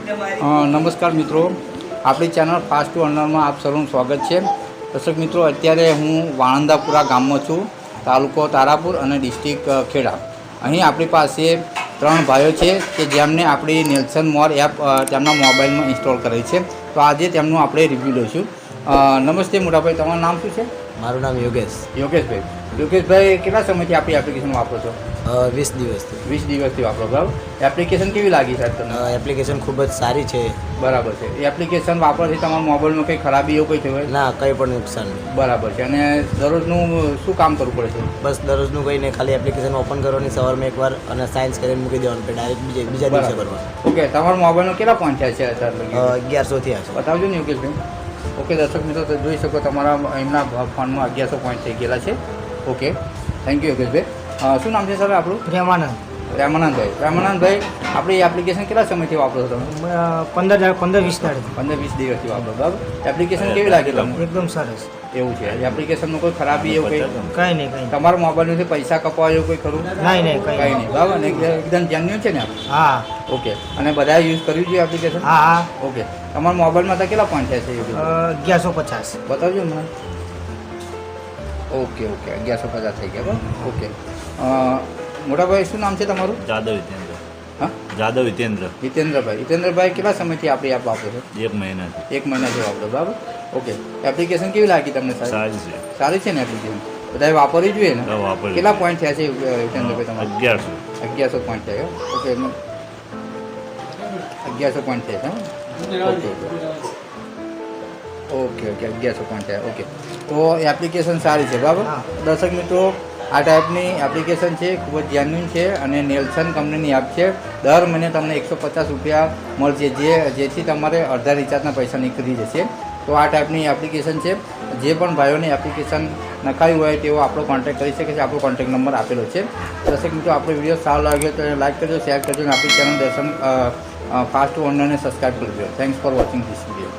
નમસ્કાર મિત્રો, આપણી ચેનલ ફાસ્ટ ટુ અર્નરમાં આપ સૌનું સ્વાગત છે. દર્શક મિત્રો, અત્યારે હું વાણંદાપુરા ગામમાં છું, તાલુકો તારાપુર અને ડિસ્ટ્રિક્ટ ખેડા. અહીં આપણી પાસે 3 ભાઈઓ છે કે જેમને આપણી નેલ્સન મોર એપ તેમના મોબાઈલમાં ઇન્સ્ટોલ કરેલ છે. તો આજે તેમનું આપણે રિવ્યૂ લઈશું. નમસ્તે મોટાભાઈ, તમારું નામ શું છે? મારું નામ યોગેશભાઈ. યોગેશભાઈ, કેટલા સમયથી આપણી એપ્લિકેશન વાપરો છો? 20 દિવસથી. 20 દિવસથી વાપરો, બરાબર. એપ્લિકેશન કેવી લાગી સાહેબ તમને? એપ્લિકેશન ખૂબ જ સારી છે. બરાબર છે. એ એપ્લિકેશન વાપરવાથી તમારા મોબાઈલમાં કંઈ ખરાબી એવું કંઈ થયું? ના, કંઈ પણ નુકસાન નહીં. બરાબર છે. અને દરરોજનું શું કામ કરવું પડે છે? બસ દરરોજનું કંઈ નહીં, ખાલી એપ્લિકેશન ઓપન કરવાની સવારમાં એકવાર અને સાયન્સ કરીને મૂકી દેવાનું, ડાયરેક્ટ બીજા દિવસે કરવાનું. ઓકે, તમારા મોબાઈલનો કેટલા પોઈન્ટ થયા છે અત્યારે? 1100 થયા છે. બતાવજો ને યોગેશભાઈ. ઓકે દર્શક મિત્રો, તો જોઈ શકો તમારા એમના ફોનમાં 1100 પોઈન્ટ થઈ ગયેલા છે. ઓકે, થેન્ક યુ યોગેશભાઈ. શું નામ છે સર આપણું? રામાનંદભાઈ. આપણી એપ્લિકેશન કેટલા સમયથી વાપરો છો તમે? 15-20 દિવસથી વાપરો, બરાબર. એપ્લિકેશન કેવી લાગી તમને? એકદમ સરસ. એવું છે. એપ્લિકેશનમાં કોઈ ખરાબી એવું કંઈ નહીં. તમારા મોબાઈલમાંથી પૈસા કપાવા એવું કોઈ ખરું? નહીં, કંઈ નહીં, બરાબર. અને એકદમ જેન્યુઅન છે ને? હા. ઓકે. અને બધાએ યુઝ કર્યું છે એપ્લિકેશન? હા. ઓકે. તમારા મોબાઈલમાં તો કેટલા પોઈન્ટ થયા છે? 1150. બતાવજો મને. ઓકે, 1150 થઈ ગયા, બરાબર. ઓકે. મોટાભાઈ, શું નામ છે તમારું? જાદવ હિતેન્દ્ર. હિતેન્દ્રભાઈ, કેટલા સમયથી આપણી એપ વાપરો છો? 1 મહિનાથી. 1 મહિનાથી વાપરો, બરાબર. ઓકે. એપ્લિકેશન કેવી લાગી તમને? સારી છે ને એપ્લિકેશન? બધાએ વાપરવી જોઈએ ને? કેટલા પોઈન્ટ થયા છે હિતેન્દ્રભાઈ તમારે? 1100 પોઈન્ટ થયા. ઓકે, 1100 પોઈન્ટ થયા છે. ઓકે, 1100 પોઈન્ટ થયા. ઓકે, તો એપ્લિકેશન સારી છે, બરાબર. દર્શક મિત્રો, આ ટાઈપની એપ્લિકેશન છે, ખૂબ જ જેન્યુઇન છે અને નેલ્સન કંપનીની એપ છે. દર મહિને તમને 150 રૂપિયા મળશે, જેથી તમારે અડધા રિચાર્જના પૈસા નીકળી જશે. તો આ ટાઈપની એપ્લિકેશન છે. જે પણ ભાઈઓને એપ્લિકેશન નખાવી હોય તેઓ આપણો કોન્ટેક્ટ કરી શકે છે. આપણો કોન્ટેક્ટ નંબર આપેલો છે. દર્શક મિત્રો, આપણો વિડીયો સારો લાગ્યો તો લાઈક કરજો, શેર કરજો અને આપણી ચેનલ દર્શન ફાસ્ટ ટુ અર્નરને સબસ્ક્રાઈબ કરજો. Thanks for watching this video.